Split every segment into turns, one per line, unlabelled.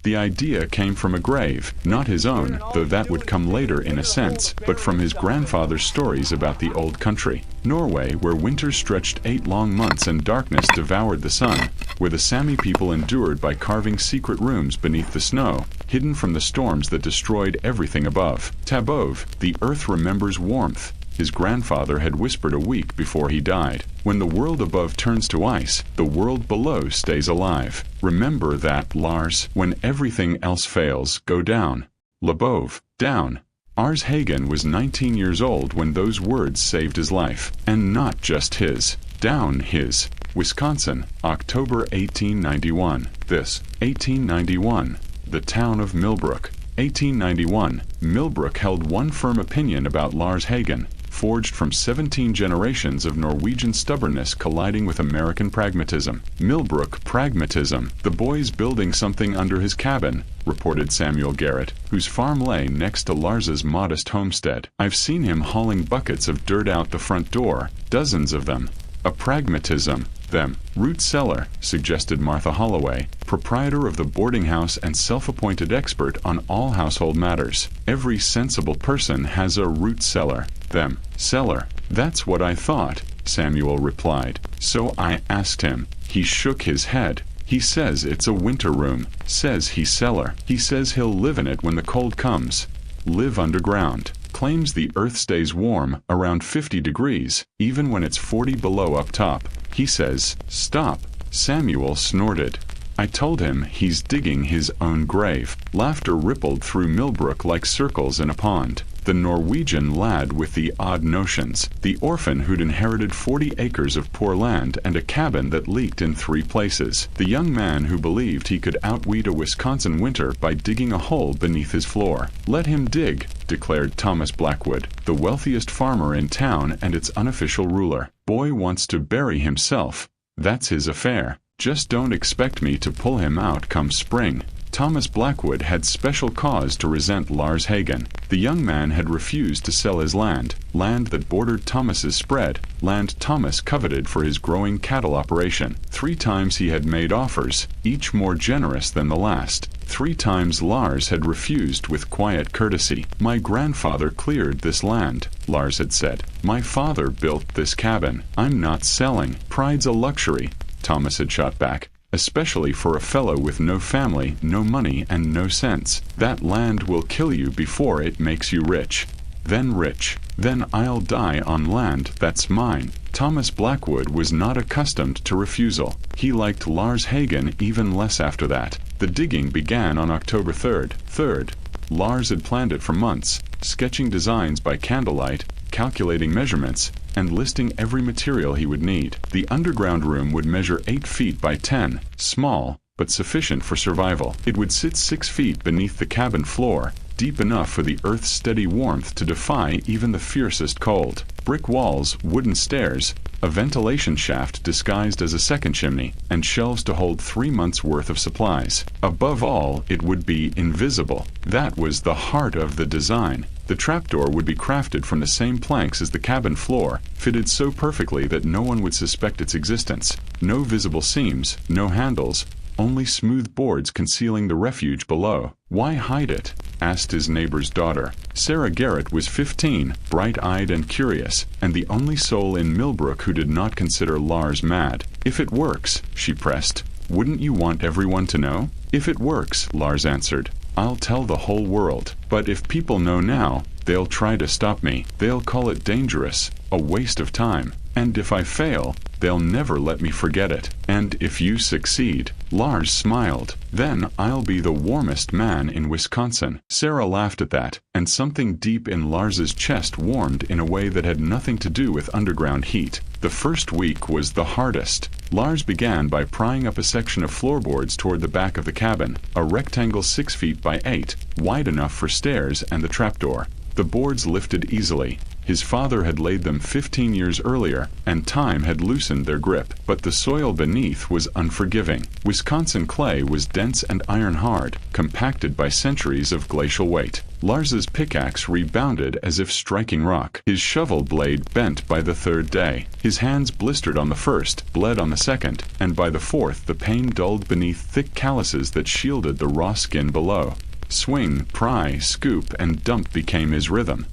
The idea came from a grave, not his own, though that would come later in a sense, but from his grandfather's stories about the old country. Norway, where winters stretched 8 long months and darkness devoured the sun, where the Sami people endured by carving secret rooms beneath the snow, hidden from the storms that destroyed everything above. Tabov, the earth remembers warmth, his grandfather had whispered a week before he died. When the world above turns to ice, the world below stays alive. Remember that, Lars. When everything else fails, go down. Lebov, down. Ars Hagen was 19 years old when those words saved his life. And not just his. Down his. Wisconsin, October 1891. This, 1891. The town of Millbrook. 1891, Millbrook held one firm opinion about Lars Hagen, forged from 17 generations of Norwegian stubbornness colliding with American pragmatism. Millbrook pragmatism. The boy's building something under his cabin, reported Samuel Garrett, whose farm lay next to Lars's modest homestead. I've seen him hauling buckets of dirt out the front door, dozens of them. A pragmatism. Them. Root cellar, suggested Martha Holloway, proprietor of the boarding house and self-appointed expert on all household matters. Every sensible person has a root cellar. Them. Cellar. That's what I thought, Samuel replied. So I asked him. He shook his head. He says it's a winter room. Says he's cellar. He says he'll live in it when the cold comes. Live underground. Claims the earth stays warm, around 50 degrees, even when it's 40 below up top. He says, stop. Samuel snorted. I told him he's digging his own grave. Laughter rippled through Millbrook like circles in a pond. The Norwegian lad with the odd notions, the orphan who'd inherited 40 acres of poor land and a cabin that leaked in 3 places, the young man who believed he could outweed a Wisconsin winter by digging a hole beneath his floor. Let him dig, declared Thomas Blackwood, the wealthiest farmer in town and its unofficial ruler. Boy wants to bury himself. That's his affair. Just don't expect me to pull him out come spring. Thomas Blackwood had special cause to resent Lars Hagen. The young man had refused to sell his land that bordered Thomas's spread, land Thomas coveted for his growing cattle operation. 3 times he had made offers, each more generous than the last. 3 times Lars had refused with quiet courtesy. My grandfather cleared this land, Lars had said. My father built this cabin. I'm not selling. Pride's a luxury, Thomas had shot back. Especially for a fellow with no family, no money, and no sense. That land will kill you before it makes you rich. Then rich. Then I'll die on land that's mine. Thomas Blackwood was not accustomed to refusal. He liked Lars Hagen even less after that. The digging began on October 3rd. Lars had planned it for months, sketching designs by candlelight, calculating measurements, and listing every material he would need. The underground room would measure 8 feet by 10, small, but sufficient for survival. It would sit 6 feet beneath the cabin floor, deep enough for the earth's steady warmth to defy even the fiercest cold. Brick walls, wooden stairs, a ventilation shaft disguised as a second chimney, and shelves to hold 3 months' worth of supplies. Above all, it would be invisible. That was the heart of the design. The trapdoor would be crafted from the same planks as the cabin floor, fitted so perfectly that no one would suspect its existence. No visible seams, no handles, only smooth boards concealing the refuge below. Why hide it? Asked his neighbor's daughter. Sarah Garrett was 15, bright-eyed and curious, and the only soul in Millbrook who did not consider Lars mad. If it works, she pressed, wouldn't you want everyone to know? If it works, Lars answered, I'll tell the whole world. But if people know now, they'll try to stop me. They'll call it dangerous, a waste of time. And if I fail, they'll never let me forget it. And if you succeed, Lars smiled, then I'll be the warmest man in Wisconsin. Sarah laughed at that, and something deep in Lars's chest warmed in a way that had nothing to do with underground heat. The first week was the hardest. Lars began by prying up a section of floorboards toward the back of the cabin, a rectangle 6 feet by 8, wide enough for stairs and the trapdoor. The boards lifted easily. His father had laid them 15 years earlier, and time had loosened their grip, but the soil beneath was unforgiving. Wisconsin clay was dense and iron-hard, compacted by centuries of glacial weight. Lars's pickaxe rebounded as if striking rock. His shovel blade bent by the third day. His hands blistered on the first, bled on the second, and by the fourth the pain dulled beneath thick calluses that shielded the raw skin below. Swing, pry, scoop, and dump became his rhythm.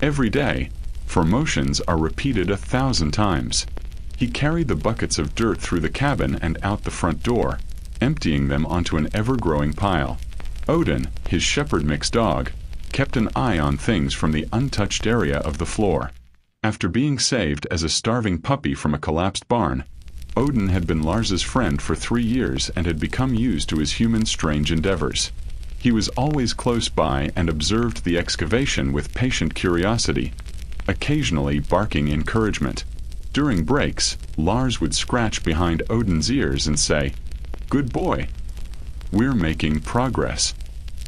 Every day, for motions are repeated 1,000 times. He carried the buckets of dirt through the cabin and out the front door, emptying them onto an ever-growing pile. Odin, his shepherd mix dog, kept an eye on things from the untouched area of the floor. After being saved as a starving puppy from a collapsed barn, Odin had been Lars's friend for 3 years and had become used to his human strange endeavors. He was always close by and observed the excavation with patient curiosity, occasionally barking encouragement. During breaks, Lars would scratch behind Odin's ears and say, "Good boy. We're making progress."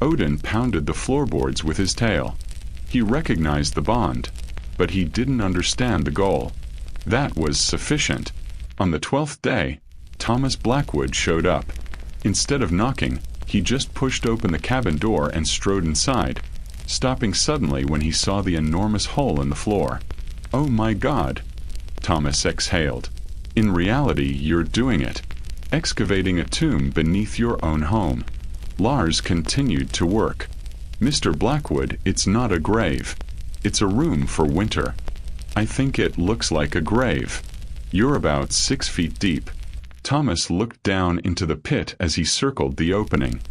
Odin pounded the floorboards with his tail. He recognized the bond, but he didn't understand the goal. That was sufficient. On the 12th day, Thomas Blackwood showed up. Instead of knocking, he just pushed open the cabin door and strode inside, stopping suddenly when he saw the enormous hole in the floor. "Oh my God," Thomas exhaled. "In reality, you're doing it. Excavating a tomb beneath your own home." Lars continued to work. "Mr. Blackwood, it's not a grave. It's a room for winter. I think it looks like a grave. You're about 6 feet deep." Thomas looked down into the pit as he circled the opening.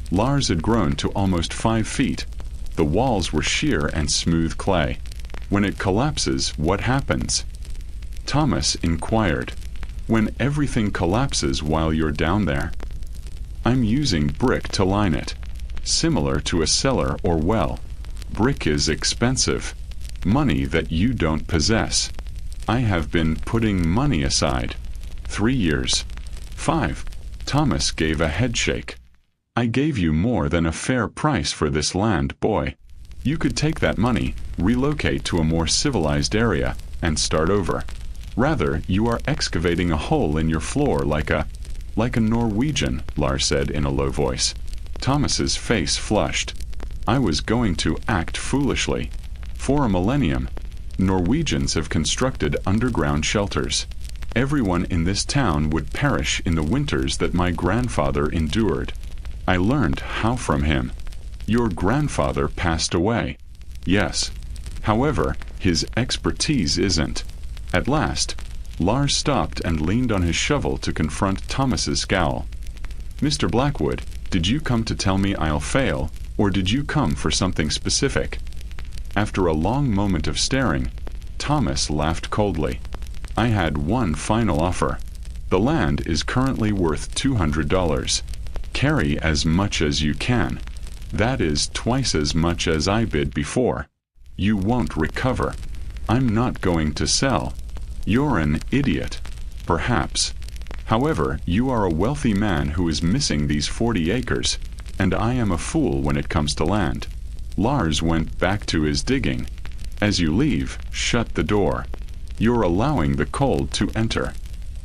Lars had grown to almost 5 feet. The walls were sheer and smooth clay. "When it collapses, what happens?" Thomas inquired. "When everything collapses while you're down there?" "I'm using brick to line it. Similar to a cellar or well. Brick is expensive. Money that you don't possess. I have been putting money aside. 3 years. 5. Thomas gave a headshake. "I gave you more than a fair price for this land, boy. You could take that money, relocate to a more civilized area, and start over. Rather, you are excavating a hole in your floor like a Norwegian," Lars said in a low voice. Thomas's face flushed. "I was going to act foolishly. For a millennium, Norwegians have constructed underground shelters. Everyone in this town would perish in the winters that my grandfather endured. I learned how from him. Your grandfather passed away. Yes. However, his expertise isn't." At last, Lars stopped and leaned on his shovel to confront Thomas's scowl. "Mr. Blackwood, did you come to tell me I'll fail, or did you come for something specific?" After a long moment of staring, Thomas laughed coldly. "I had one final offer. The land is currently worth $200. Carry as much as you can. That is twice as much as I bid before. You won't recover. I'm not going to sell. You're an idiot. Perhaps. However, you are a wealthy man who is missing these 40 acres, and I am a fool when it comes to land." Lars went back to his digging. "As you leave, shut the door. You're allowing the cold to enter."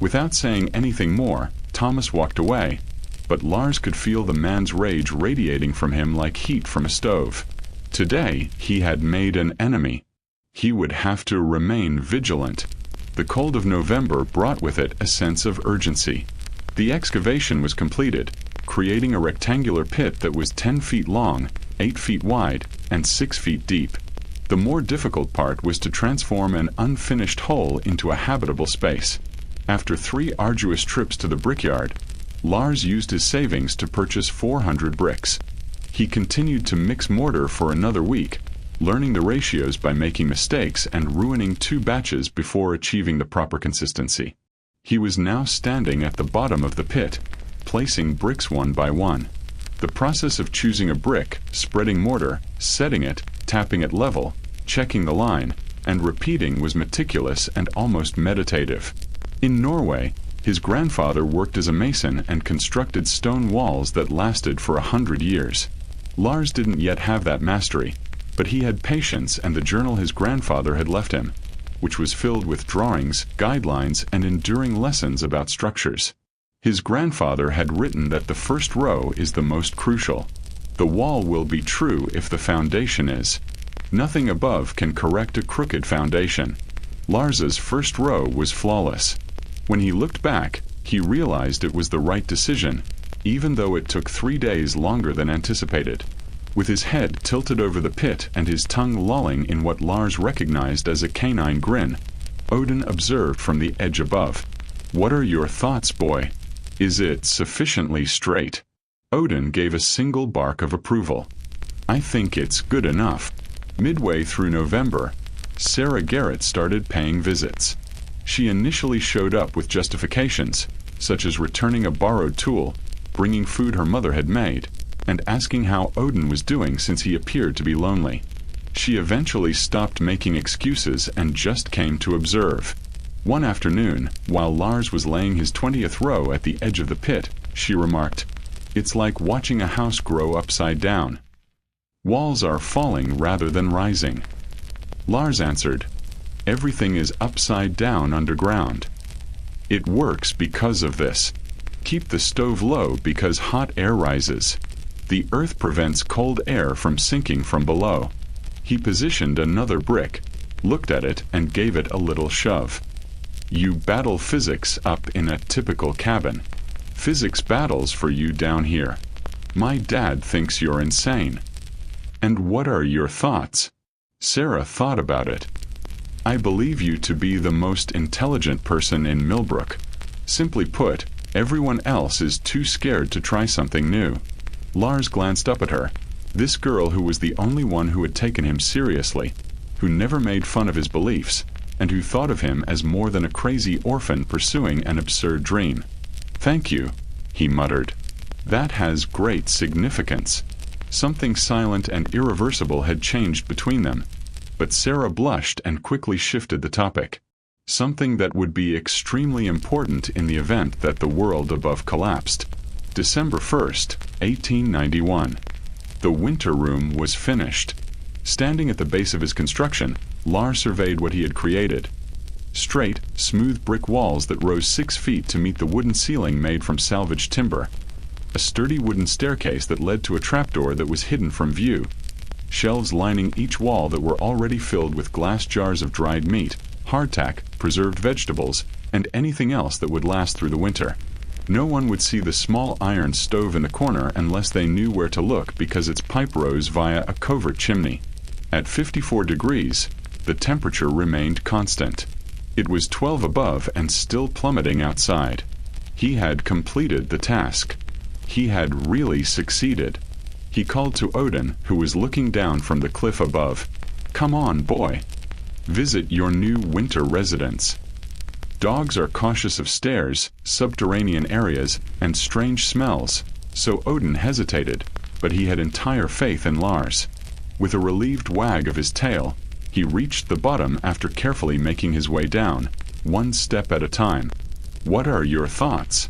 Without saying anything more, Thomas walked away, but Lars could feel the man's rage radiating from him like heat from a stove. Today, he had made an enemy. He would have to remain vigilant. The cold of November brought with it a sense of urgency. The excavation was completed, creating a rectangular pit that was 10 feet long, 8 feet wide, and 6 feet deep. The more difficult part was to transform an unfinished hole into a habitable space. After 3 arduous trips to the brickyard, Lars used his savings to purchase 400 bricks. He continued to mix mortar for another week, learning the ratios by making mistakes and ruining 2 batches before achieving the proper consistency. He was now standing at the bottom of the pit, placing bricks one by one. The process of choosing a brick, spreading mortar, setting it, tapping it level, checking the line, and repeating was meticulous and almost meditative. In Norway, his grandfather worked as a mason and constructed stone walls that lasted for 100 years. Lars didn't yet have that mastery, But he had patience and the journal his grandfather had left him, which was filled with drawings, guidelines, and enduring lessons about structures. His grandfather had written that the first row is the most crucial. The wall will be true if the foundation is. Nothing above can correct a crooked foundation. Lars's first row was flawless. When he looked back, he realized it was the right decision, even though it took 3 days longer than anticipated. With his head tilted over the pit and his tongue lolling in what Lars recognized as a canine grin, Odin observed from the edge above. "What are your thoughts, boy? Is it sufficiently straight?" Odin gave a single bark of approval. "I think it's good enough." Midway through November, Sarah Garrett started paying visits. She initially showed up with justifications, such as returning a borrowed tool, bringing food her mother had made, and asking how Odin was doing since he appeared to be lonely. She eventually stopped making excuses and just came to observe. One afternoon, while Lars was laying his 20th row at the edge of the pit, she remarked, "It's like watching a house grow upside down. Walls are falling rather than rising." Lars answered, "Everything is upside down underground. It works because of this. Keep the stove low because hot air rises. The earth prevents cold air from sinking from below." He positioned another brick, looked at it, and gave it a little shove. "You battle physics up in a typical cabin. Physics battles for you down here. My dad thinks you're insane." "And what are your thoughts?" Sarah thought about it. "I believe you to be the most intelligent person in Millbrook. Simply put, everyone else is too scared to try something new." Lars glanced up at her, this girl who was the only one who had taken him seriously, who never made fun of his beliefs, and who thought of him as more than a crazy orphan pursuing an absurd dream. "Thank you," he muttered. "That has great significance." Something silent and irreversible had changed between them, but Sarah blushed and quickly shifted the topic. Something that would be extremely important in the event that the world above collapsed. December 1st, 1891. The winter room was finished. Standing at the base of his construction, Lars surveyed what he had created. Straight, smooth brick walls that rose 6 feet to meet the wooden ceiling made from salvaged timber. A sturdy wooden staircase that led to a trapdoor that was hidden from view. Shelves lining each wall that were already filled with glass jars of dried meat, hardtack, preserved vegetables, and anything else that would last through the winter. No one would see the small iron stove in the corner unless they knew where to look because its pipe rose via a covert chimney. At 54 degrees, the temperature remained constant. It was 12 above and still plummeting outside. He had completed the task. He had really succeeded. He called to Odin, who was looking down from the cliff above. "Come on, boy. Visit your new winter residence." Dogs are cautious of stairs, subterranean areas, and strange smells, so Odin hesitated, but he had entire faith in Lars. With a relieved wag of his tail, he reached the bottom after carefully making his way down, one step at a time. "What are your thoughts?"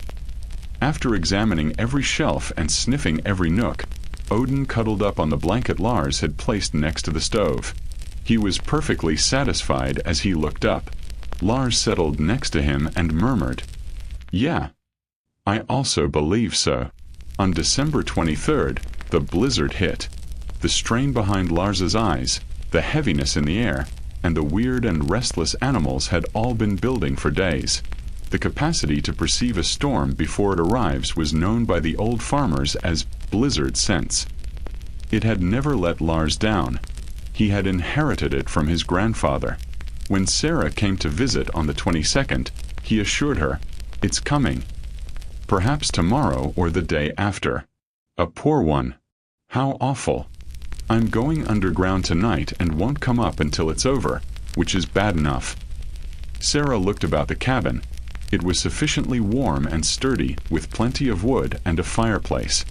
After examining every shelf and sniffing every nook, Odin cuddled up on the blanket Lars had placed next to the stove. He was perfectly satisfied as he looked up. Lars settled next to him and murmured, "Yeah, I also believe so." On December 23rd, the blizzard hit. The strain behind Lars's eyes, the heaviness in the air, and the weird and restless animals had all been building for days. The capacity to perceive a storm before it arrives was known by the old farmers as blizzard sense. It had never let Lars down. He had inherited it from his grandfather. When Sarah came to visit on the 22nd, he assured her, "It's coming. Perhaps tomorrow or the day after." A poor one. How awful. "I'm going underground tonight and won't come up until it's over, which is bad enough." Sarah looked about the cabin. It was sufficiently warm and sturdy, with plenty of wood and a fireplace.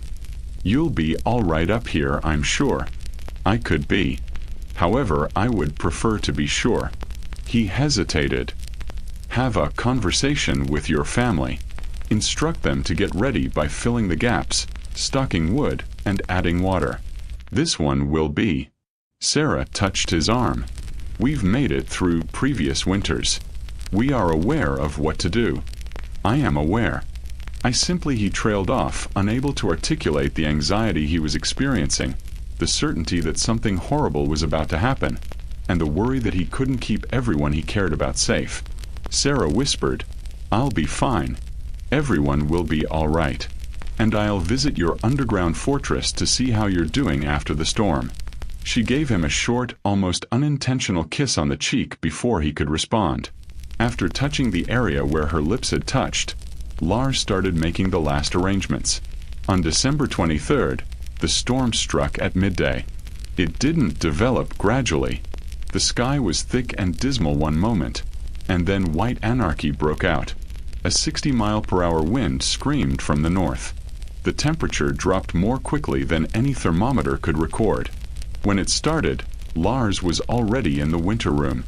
"You'll be all right up here, I'm sure." "I could be. However, I would prefer to be sure." He hesitated. "Have a conversation with your family. Instruct them to get ready by filling the gaps, stocking wood, and adding water. This one will be." Sarah touched his arm. "We've made it through previous winters. We are aware of what to do." "I am aware." He trailed off, unable to articulate the anxiety he was experiencing, the certainty that something horrible was about to happen, and the worry that he couldn't keep everyone he cared about safe. Sarah whispered, "I'll be fine. Everyone will be all right. And I'll visit your underground fortress to see how you're doing after the storm." She gave him a short, almost unintentional kiss on the cheek before he could respond. After touching the area where her lips had touched, Lars started making the last arrangements. On December 23rd, the storm struck at midday. It didn't develop gradually. The sky was thick and dismal one moment, and then white anarchy broke out. A 60-mile-per-hour wind screamed from the north. The temperature dropped more quickly than any thermometer could record. When it started, Lars was already in the winter room.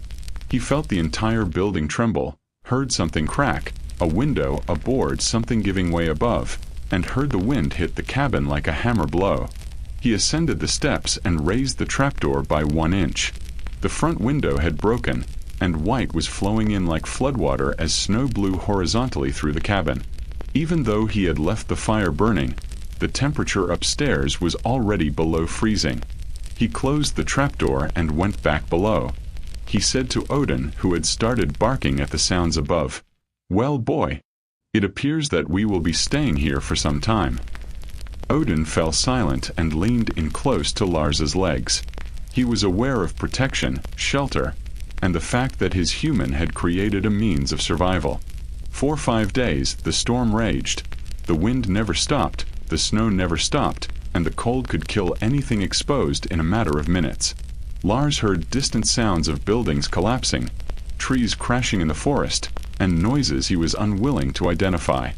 He felt the entire building tremble, heard something crack, a window, a board, something giving way above, and heard the wind hit the cabin like a hammer blow. He ascended the steps and raised the trapdoor by 1 inch. The front window had broken, and white was flowing in like floodwater as snow blew horizontally through the cabin. Even though he had left the fire burning, the temperature upstairs was already below freezing. He closed the trapdoor and went back below. He said to Odin, who had started barking at the sounds above, "Well, boy, it appears that we will be staying here for some time." Odin fell silent and leaned in close to Lars's legs. He was aware of protection, shelter, and the fact that his human had created a means of survival. For 5 days, the storm raged. The wind never stopped, the snow never stopped, and the cold could kill anything exposed in a matter of minutes. Lars heard distant sounds of buildings collapsing, trees crashing in the forest, and noises he was unwilling to identify.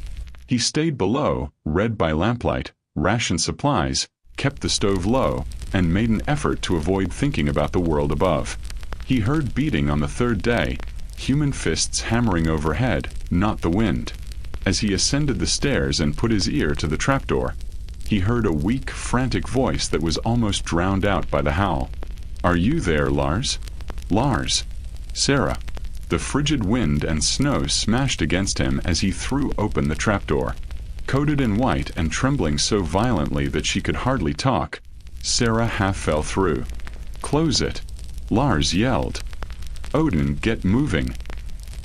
He stayed below, read by lamplight, rationed supplies, kept the stove low, and made an effort to avoid thinking about the world above. He heard beating on the 3rd day, human fists hammering overhead, not the wind. As he ascended the stairs and put his ear to the trapdoor, he heard a weak, frantic voice that was almost drowned out by the howl. "Are you there, Lars?" "Lars." "Sarah." The frigid wind and snow smashed against him as he threw open the trapdoor. Coated in white and trembling so violently that she could hardly talk, Sarah half fell through. "Close it," Lars yelled. "Odin, get moving."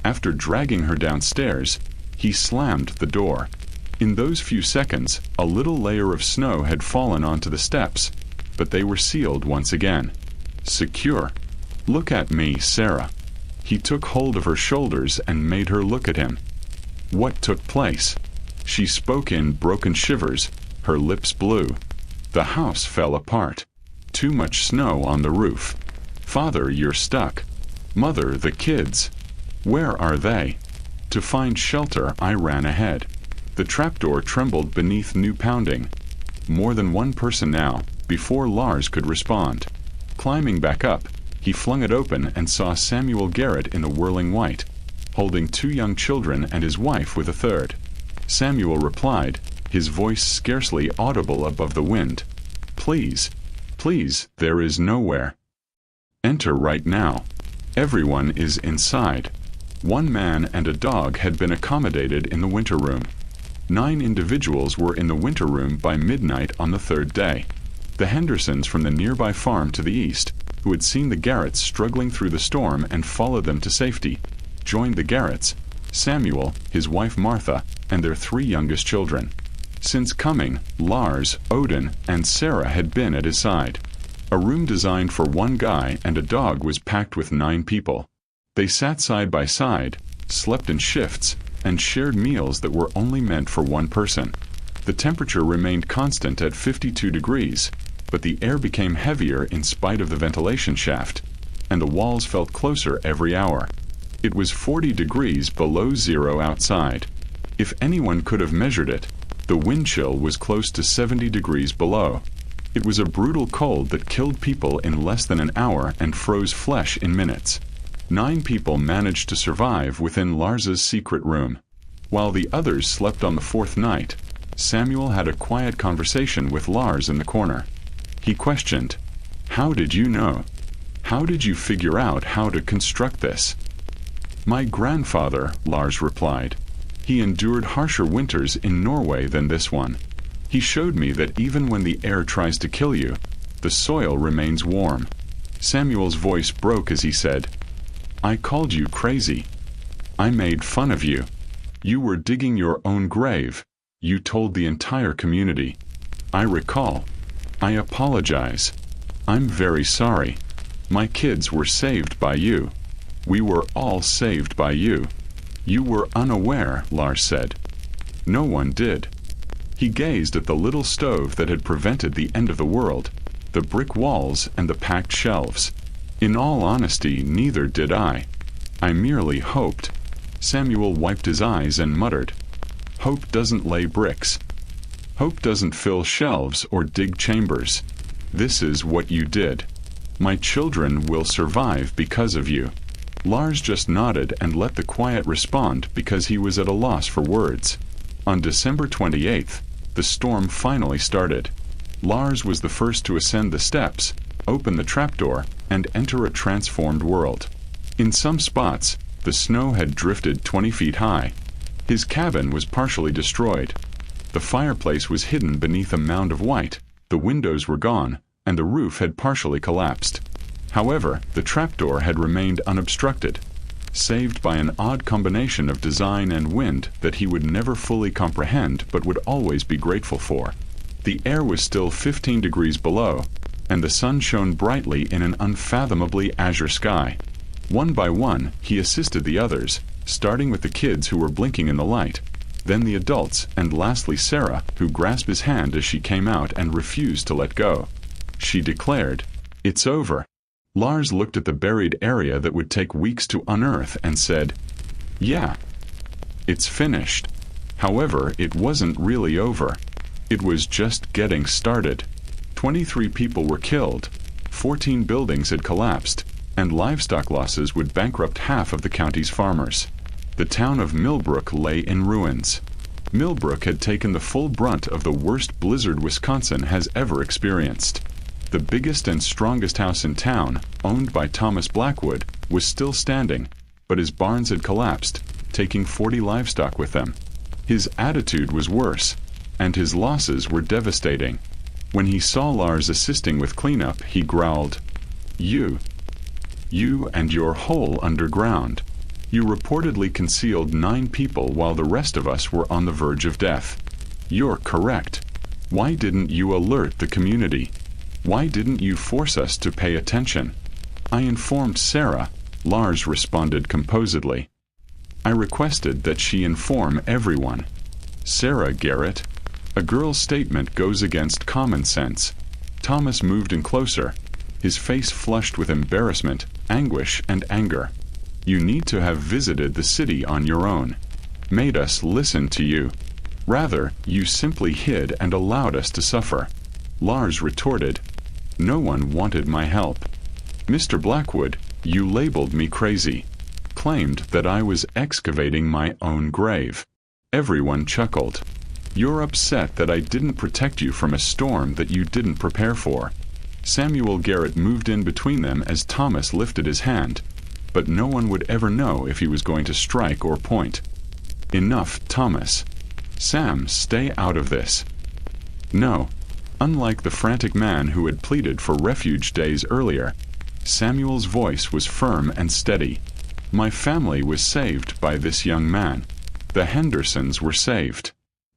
After dragging her downstairs, he slammed the door. In those few seconds, a little layer of snow had fallen onto the steps, but they were sealed once again. Secure. "Look at me, Sarah." He took hold of her shoulders and made her look at him. "What took place?" She spoke in broken shivers, her lips blue. "The house fell apart. Too much snow on the roof. Father, you're stuck. Mother, the kids. Where are they?" To find shelter, I ran ahead. The trapdoor trembled beneath new pounding. More than one person now, before Lars could respond. Climbing back up, he flung it open and saw Samuel Garrett in the whirling white, holding 2 young children and his wife with a 3rd. Samuel replied, his voice scarcely audible above the wind. "Please, please, there is nowhere. Enter right now. Everyone is inside." 1 man and a dog had been accommodated in the winter room. 9 individuals were in the winter room by midnight on the 3rd day. The Hendersons from the nearby farm to the east, who had seen the Garretts struggling through the storm and followed them to safety, joined the Garretts, Samuel, his wife Martha, and their 3 youngest children. Since coming, Lars, Odin, and Sarah had been at his side. A room designed for 1 guy and a dog was packed with 9 people. They sat side by side, slept in shifts, and shared meals that were only meant for 1 person. The temperature remained constant at 52 degrees, but the air became heavier in spite of the ventilation shaft, and the walls felt closer every hour. It was 40 degrees below zero outside. If anyone could have measured it, the wind chill was close to 70 degrees below. It was a brutal cold that killed people in less than an hour and froze flesh in minutes. 9 people managed to survive within Lars's secret room. While the others slept on the 4th night, Samuel had a quiet conversation with Lars in the corner. He questioned, How did you know? How did you figure out how to construct this? My grandfather, Lars replied. He endured harsher winters in Norway than this one. He showed me that even when the air tries to kill you, the soil remains warm. Samuel's voice broke as he said, I called you crazy. I made fun of you. You were digging your own grave. You told the entire community. I recall. I apologize. I'm very sorry. My kids were saved by you. We were all saved by you. You were unaware, Lars said. No one did. He gazed at the little stove that had prevented the end of the world, the brick walls and the packed shelves. In all honesty, neither did I. I merely hoped. Samuel wiped his eyes and muttered, Hope doesn't lay bricks. Hope doesn't fill shelves or dig chambers. This is what you did. My children will survive because of you. Lars just nodded and let the quiet respond because he was at a loss for words. On December 28th, the storm finally started. Lars was the first to ascend the steps, open the trapdoor, and enter a transformed world. In some spots, the snow had drifted 20 feet high. His cabin was partially destroyed. The fireplace was hidden beneath a mound of white, the windows were gone, and the roof had partially collapsed. However, the trapdoor had remained unobstructed, saved by an odd combination of design and wind that he would never fully comprehend but would always be grateful for. The air was still 15 degrees below, and the sun shone brightly in an unfathomably azure sky. One by one, he assisted the others, starting with the kids who were blinking in the light, then the adults, and lastly Sarah, who grasped his hand as she came out and refused to let go. She declared, It's over. Lars looked at the buried area that would take weeks to unearth and said, Yeah, it's finished. However, it wasn't really over. It was just getting started. 23 people were killed, 14 buildings had collapsed, and livestock losses would bankrupt half of the county's farmers. The town of Millbrook lay in ruins. Millbrook had taken the full brunt of the worst blizzard Wisconsin has ever experienced. The biggest and strongest house in town, owned by Thomas Blackwood, was still standing, but his barns had collapsed, taking 40 livestock with them. His attitude was worse, and his losses were devastating. When he saw Lars assisting with cleanup, he growled, You and your hole underground. You reportedly concealed 9 people while the rest of us were on the verge of death. You're correct. Why didn't you alert the community? Why didn't you force us to pay attention? I informed Sarah, Lars responded composedly. I requested that she inform everyone. Sarah, Garrett. A girl's statement goes against common sense. Thomas moved in closer, his face flushed with embarrassment, anguish, and anger. You need to have visited the city on your own. Made us listen to you. Rather, you simply hid and allowed us to suffer. Lars retorted, No one wanted my help. Mr. Blackwood, you labeled me crazy. Claimed that I was excavating my own grave. Everyone chuckled. You're upset that I didn't protect you from a storm that you didn't prepare for. Samuel Garrett moved in between them as Thomas lifted his hand, but no one would ever know if he was going to strike or point. Enough, Thomas. Sam, stay out of this. No. Unlike the frantic man who had pleaded for refuge days earlier, Samuel's voice was firm and steady. My family was saved by this young man. The Hendersons were saved.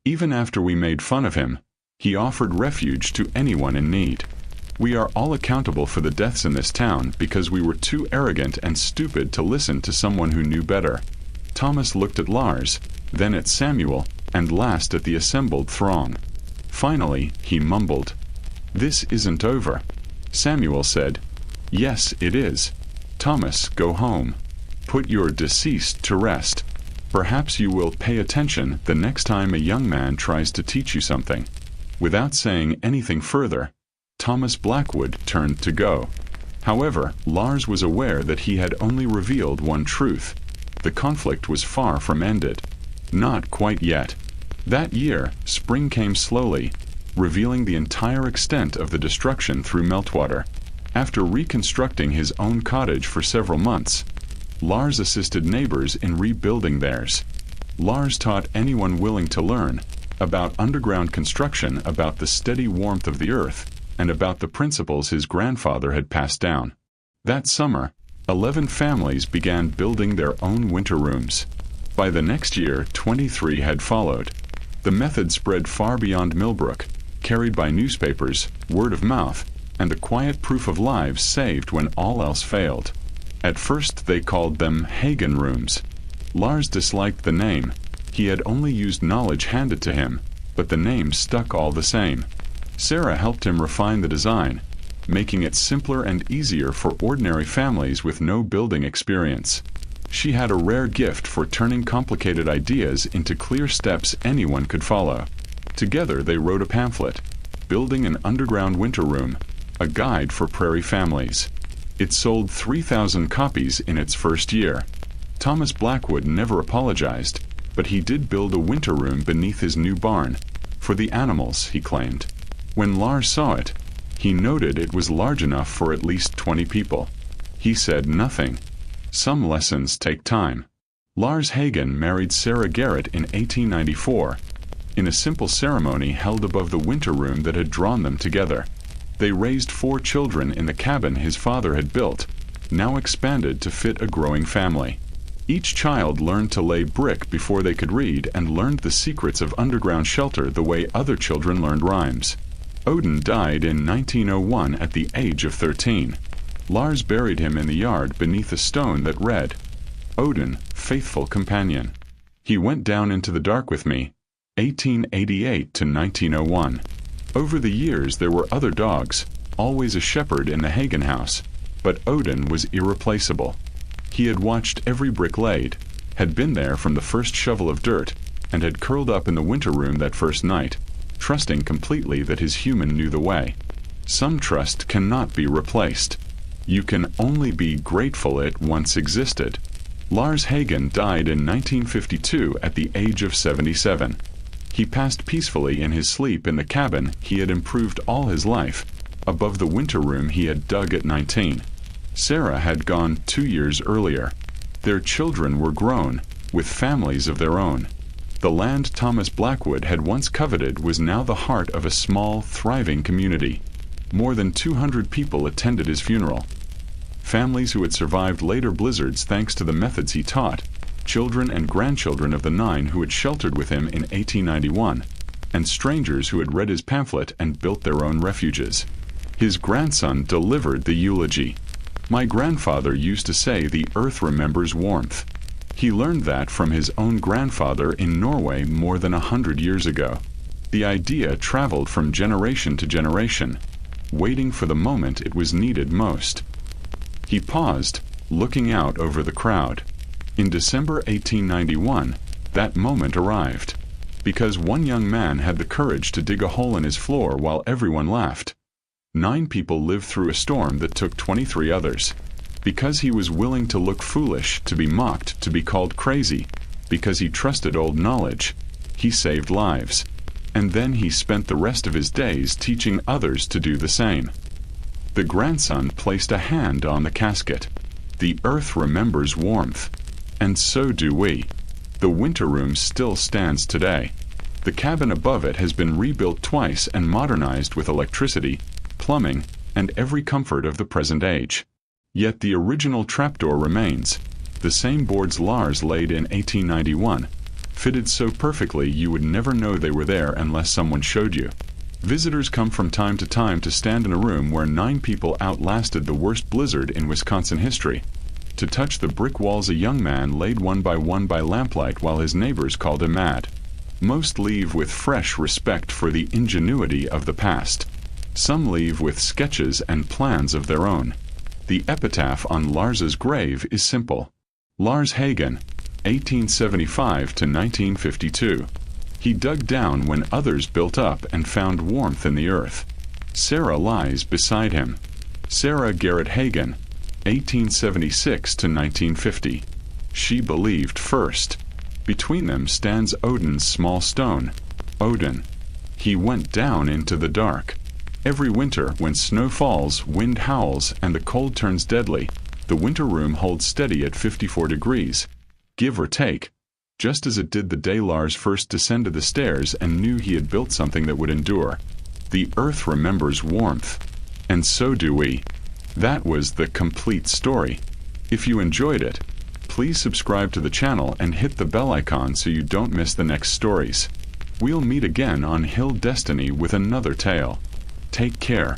Even after we made fun of him, he offered refuge to anyone in need. We are all accountable for the deaths in this town because we were too arrogant and stupid to listen to someone who knew better. Thomas looked at Lars, then at Samuel, and last at the assembled throng. Finally, he mumbled, This isn't over. Samuel said, Yes, it is. Thomas, go home. Put your deceased to rest. Perhaps you will pay attention the next time a young man tries to teach you something. Without saying anything further, Thomas Blackwood turned to go. However, Lars was aware that he had only revealed one truth. The conflict was far from ended. Not quite yet. That year, spring came slowly, revealing the entire extent of the destruction through meltwater. After reconstructing his own cottage for several months, Lars assisted neighbors in rebuilding theirs. Lars taught anyone willing to learn about underground construction, about the steady warmth of the earth, and about the principles his grandfather had passed down. That summer, 11 families began building their own winter rooms. By the next year, 23 had followed. The method spread far beyond Millbrook, carried by newspapers, word of mouth, and the quiet proof of lives saved when all else failed. At first they called them Hagen rooms. Lars disliked the name. He had only used knowledge handed to him, but the name stuck all the same. Sarah helped him refine the design, making it simpler and easier for ordinary families with no building experience. She had a rare gift for turning complicated ideas into clear steps anyone could follow. Together they wrote a pamphlet, Building an Underground Winter Room, a guide for prairie families. It sold 3,000 copies in its first year. Thomas Blackwood never apologized, but he did build a winter room beneath his new barn, for the animals, he claimed. When Lars saw it, he noted it was large enough for at least 20 people. He said nothing. Some lessons take time. Lars Hagen married Sarah Garrett in 1894, in a simple ceremony held above the winter room that had drawn them together. They raised 4 children in the cabin his father had built, now expanded to fit a growing family. Each child learned to lay brick before they could read and learned the secrets of underground shelter the way other children learned rhymes. Odin died in 1901 at the age of 13. Lars buried him in the yard beneath a stone that read, Odin, faithful companion. He went down into the dark with me, 1888 to 1901. Over the years there were other dogs, always a shepherd in the Hagen house, but Odin was irreplaceable. He had watched every brick laid, had been there from the first shovel of dirt, and had curled up in the winter room that first night, trusting completely that his human knew the way. Some trust cannot be replaced. You can only be grateful it once existed. Lars Hagen died in 1952 at the age of 77. He passed peacefully in his sleep in the cabin he had improved all his life, above the winter room he had dug at 19. Sarah had gone 2 years earlier. Their children were grown, with families of their own. The land Thomas Blackwood had once coveted was now the heart of a small, thriving community. More than 200 people attended his funeral. Families who had survived later blizzards thanks to the methods he taught, children and grandchildren of the 9 who had sheltered with him in 1891, and strangers who had read his pamphlet and built their own refuges. His grandson delivered the eulogy. My grandfather used to say the earth remembers warmth. He learned that from his own grandfather in Norway more than 100 years ago. The idea traveled from generation to generation, waiting for the moment it was needed most. He paused, looking out over the crowd. In December 1891, that moment arrived, because one young man had the courage to dig a hole in his floor while everyone laughed. 9 people lived through a storm that took 23 others. Because he was willing to look foolish, to be mocked, to be called crazy, because he trusted old knowledge, he saved lives. And then he spent the rest of his days teaching others to do the same. The grandson placed a hand on the casket. The earth remembers warmth. And so do we. The winter room still stands today. The cabin above it has been rebuilt twice and modernized with electricity, plumbing, and every comfort of the present age. Yet the original trapdoor remains, the same boards Lars laid in 1891, fitted so perfectly you would never know they were there unless someone showed you. Visitors come from time to stand in a room where 9 people outlasted the worst blizzard in Wisconsin history. To touch the brick walls a young man laid one by lamplight while his neighbors called him mad. Most leave with fresh respect for the ingenuity of the past. Some leave with sketches and plans of their own. The epitaph on Lars's grave is simple. Lars Hagen, 1875 to 1952. He dug down when others built up and found warmth in the earth. Sarah lies beside him. Sarah Garrett Hagen, 1876 to 1950. She believed first. Between them stands Odin's small stone. Odin. He went down into the dark. Every winter, when snow falls, wind howls, and the cold turns deadly, the winter room holds steady at 54 degrees, give or take, just as it did the day Lars first descended the stairs and knew he had built something that would endure. The earth remembers warmth. And so do we. That was the complete story. If you enjoyed it, please subscribe to the channel and hit the bell icon so you don't miss the next stories. We'll meet again on Hill Destiny with another tale. Take care.